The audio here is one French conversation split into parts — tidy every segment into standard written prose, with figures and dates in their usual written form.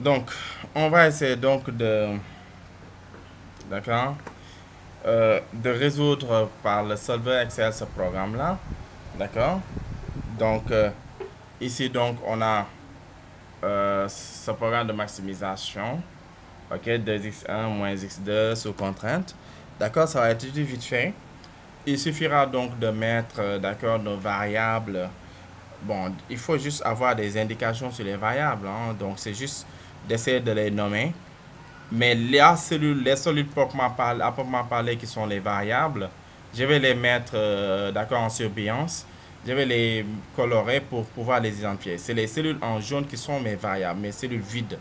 Donc, on va essayer donc d'accord, de résoudre par le solver Excel ce programme-là. D'accord. Donc, ici, donc, on a ce programme de maximisation. OK, 2x1 moins x2 sous contrainte. D'accord, ça va être vite fait. Il suffira donc de mettre, d'accord, nos variables. Bon, il faut juste avoir des indications sur les variables, hein. Donc, c'est juste d'essayer de les nommer. Mais les cellules à proprement parler qui sont les variables, je vais les mettre, d'accord, en surbrillance. Je vais les colorer pour pouvoir les identifier. C'est les cellules en jaune qui sont mes variables, mes cellules vides.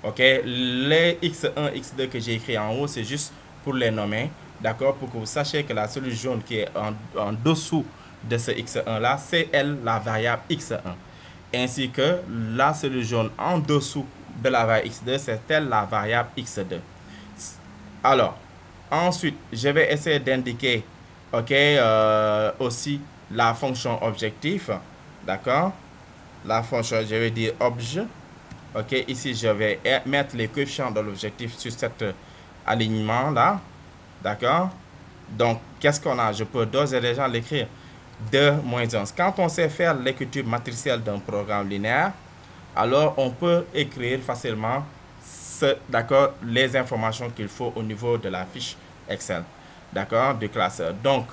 OK, les x1, x2 que j'ai écrit en haut, c'est juste pour les nommer. D'accord, pour que vous sachiez que la cellule jaune qui est en dessous de ce x1 là, c'est elle la variable x1. Ainsi que la cellule jaune en dessous de la variable x2, c'est elle la variable x2. Alors, ensuite, je vais essayer d'indiquer, OK, aussi la fonction objectif. D'accord, la fonction, je vais dire obj. OK, ici, je vais mettre les coefficients de l'objectif sur cet alignement-là. D'accord? Donc, qu'est-ce qu'on a? Je peux d'ores et déjà l'écrire. 2 moins 11. Quand on sait faire l'écriture matricielle d'un programme linéaire, alors on peut écrire facilement d'accord, les informations qu'il faut au niveau de la fiche Excel. D'accord? Du classeur. Donc,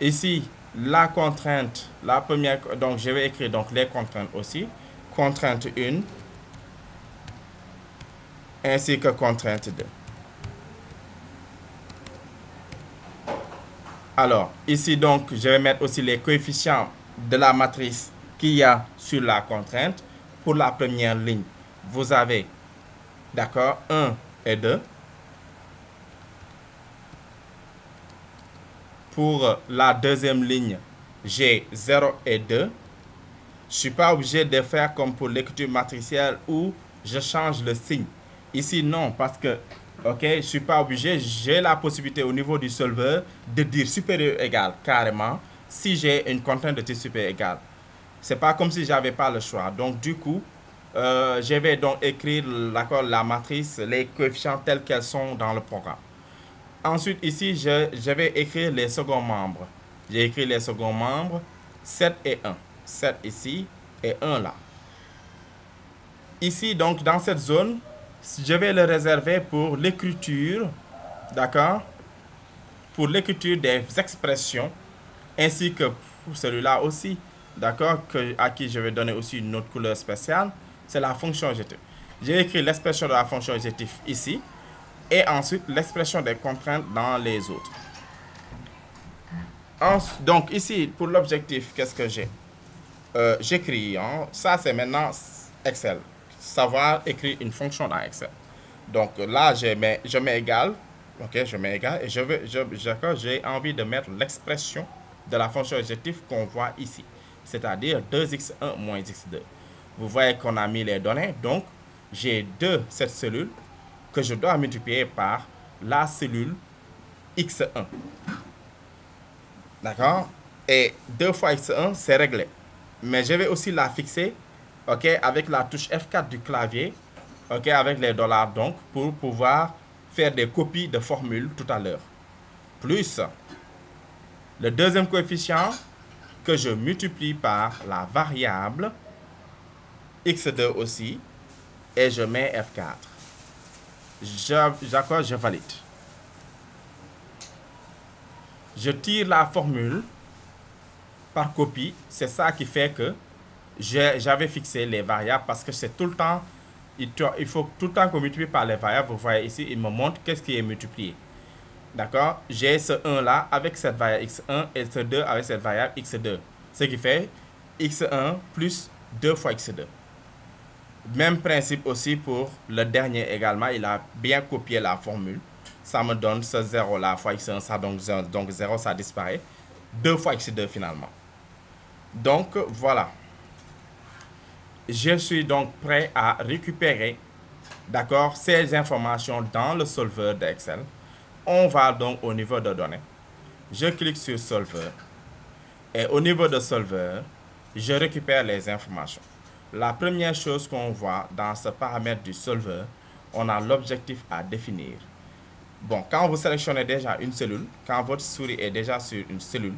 ici, la contrainte, la première, donc je vais écrire donc les contraintes aussi. Contrainte 1. Ainsi que contrainte 2. Alors, ici donc, je vais mettre aussi les coefficients de la matrice qu'il y a sur la contrainte. Pour la première ligne, vous avez, d'accord, 1 et 2. Pour la deuxième ligne, j'ai 0 et 2. Je ne suis pas obligé de faire comme pour l'écriture matricielle où je change le signe. Ici, non, parce que, OK, je ne suis pas obligé. J'ai la possibilité au niveau du solver de dire supérieur égal carrément si j'ai une contrainte de type supérieur égal. Ce n'est pas comme si je n'avais pas le choix. Donc, du coup, je vais donc écrire la matrice, les coefficients tels qu'elles sont dans le programme. Ensuite, ici, je vais écrire les seconds membres. J'ai écrit les seconds membres, 7 et 1. 7 ici et 1 là. Ici, donc, dans cette zone, je vais le réserver pour l'écriture, d'accord, pour l'écriture des expressions, ainsi que pour celui-là aussi, d'accord, à qui je vais donner aussi une autre couleur spéciale, c'est la fonction objectif. J'ai écrit l'expression de la fonction objectif ici, et ensuite l'expression des contraintes dans les autres. Donc ici, pour l'objectif, qu'est-ce que j'ai? J'écris, hein, ça c'est maintenant Excel. Savoir écrire une fonction dans Excel. Donc là, je mets égal. OK, je mets égal. Et j'ai envie de mettre l'expression de la fonction objectif qu'on voit ici. C'est-à-dire 2x1 moins x2. Vous voyez qu'on a mis les données. Donc, j'ai cette cellule que je dois multiplier par la cellule x1. D'accord? Et 2 fois x1, c'est réglé. Mais je vais aussi la fixer, OK, avec la touche F4 du clavier, OK, avec les dollars donc, pour pouvoir faire des copies de formules tout à l'heure. Plus le deuxième coefficient que je multiplie par la variable x2 aussi, et je mets F4. D'accord, je valide. Je tire la formule par copie. C'est ça qui fait que j'avais fixé les variables parce que c'est tout le temps, il faut tout le temps qu'on multiplie par les variables. Vous voyez ici, il me montre qu'est-ce qui est multiplié. D'accord? J'ai ce 1 là avec cette variable x1 et ce 2 avec cette variable x2. Ce qui fait x1 plus 2 fois x2. Même principe aussi pour le dernier également. Il a bien copié la formule. Ça me donne ce 0 là fois x1, ça donc 0, ça disparaît. 2 fois x2 finalement. Donc voilà. Je suis donc prêt à récupérer, d'accord, ces informations dans le solver d'Excel. On va donc au niveau de données. Je clique sur solver. Et au niveau de solver, je récupère les informations. la première chose qu'on voit dans ce paramètre du solver, on a l'objectif à définir. Bon, quand vous sélectionnez déjà une cellule, quand votre souris est déjà sur une cellule,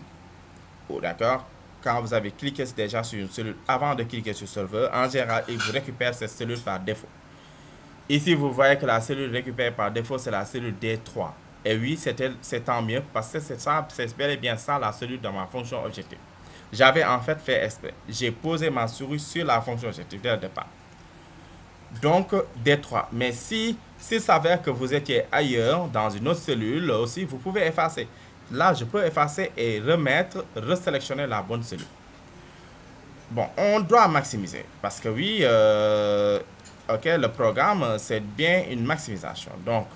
d'accord, quand vous avez cliqué déjà sur une cellule avant de cliquer sur solver, en général, il vous récupère cette cellule par défaut. Ici, vous voyez que la cellule récupérée par défaut, c'est la cellule D3. Et oui, c'est tant mieux parce que c'est bel et bien ça la cellule dans ma fonction objectif. J'avais en fait fait exprès. J'ai posé ma souris sur la fonction objectif dès le départ. Donc, D3. Mais si s'avère que vous étiez ailleurs, dans une autre cellule aussi, vous pouvez effacer. Là, je peux effacer et resélectionner la bonne cellule. Bon, on doit maximiser. Parce que oui, ok, le programme, c'est bien une maximisation. Donc,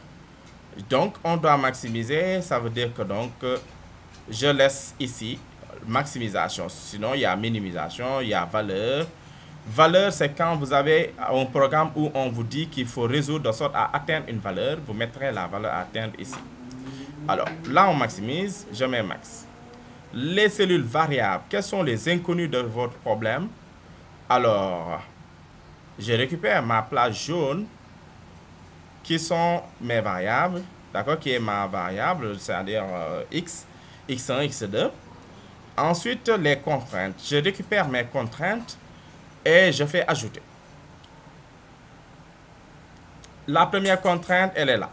on doit maximiser. Ça veut dire que donc, je laisse ici maximisation. Sinon, il y a minimisation, il y a valeur. Valeur, c'est quand vous avez un programme où on vous dit qu'il faut résoudre de sorte à atteindre une valeur. Vous mettrez la valeur à atteindre ici. Alors, là, on maximise. Je mets max. Les cellules variables, quels sont les inconnus de votre problème? Alors, je récupère ma plage jaune qui sont mes variables, d'accord, qui est ma variable, c'est-à-dire x, x1, x2. Ensuite, les contraintes. Je récupère mes contraintes et je fais ajouter. La première contrainte, elle est là.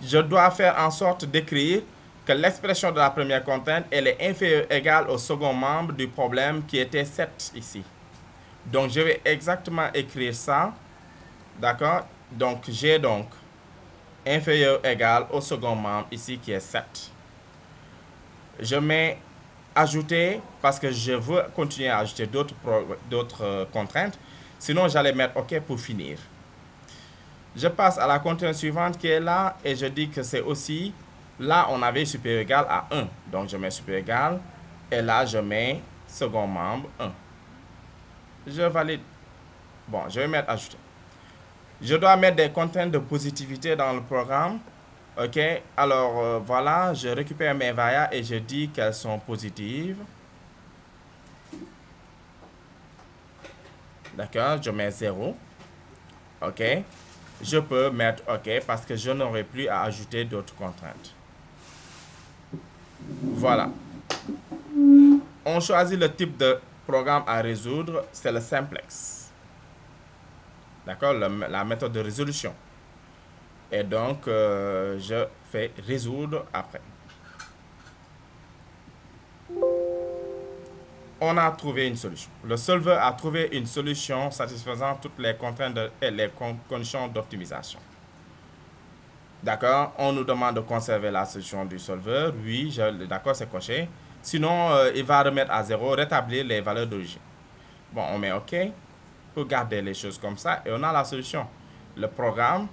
Je dois faire en sorte d'écrire que l'expression de la première contrainte, elle est inférieure ou égale au second membre du problème qui était 7 ici. Donc, je vais exactement écrire ça. D'accord? Donc, j'ai donc inférieur ou égal au second membre ici qui est 7. Je mets ajouter parce que je veux continuer à ajouter d'autres contraintes. Sinon, j'allais mettre OK pour finir. Je passe à la contrainte suivante qui est là et je dis que c'est aussi, là on avait supérieur ou égal à 1. Donc je mets supérieur ou égal et là je mets second membre 1. Je valide. Bon, je vais mettre ajouter. Je dois mettre des contraintes de positivité dans le programme. OK, alors voilà, je récupère mes variables et je dis qu'elles sont positives. D'accord, je mets 0. OK. Je peux mettre OK parce que je n'aurai plus à ajouter d'autres contraintes. Voilà. On choisit le type de programme à résoudre, c'est le simplex. D'accord, la méthode de résolution. Et donc, je fais résoudre après. On a trouvé une solution. Le solver a trouvé une solution satisfaisant toutes les contraintes et les conditions d'optimisation. D'accord, on nous demande de conserver la solution du solver. Oui, d'accord, c'est coché. Sinon, il va remettre à 0, rétablir les valeurs d'origine. Bon, on met OK pour garder les choses comme ça et on a la solution. Le programme,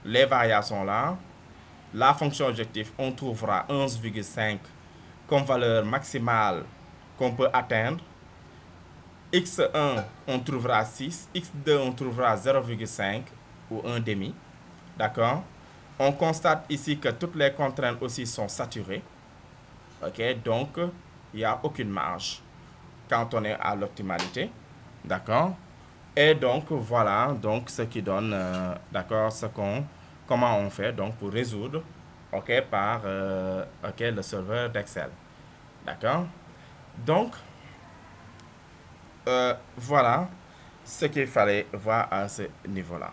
les variables sont là. La fonction objectif, on trouvera 11,5 comme valeur maximale qu'on peut atteindre. X1, on trouvera 6. X2, on trouvera 0,5 ou 1,5. D'accord? On constate ici que toutes les contraintes aussi sont saturées. OK? Donc, il n'y a aucune marge quand on est à l'optimalité. D'accord? Et donc, voilà donc ce qui donne, d'accord, comment on fait donc pour résoudre, OK, par OK, le serveur d'Excel. D'accord? Donc, voilà ce qu'il fallait voir à ce niveau-là.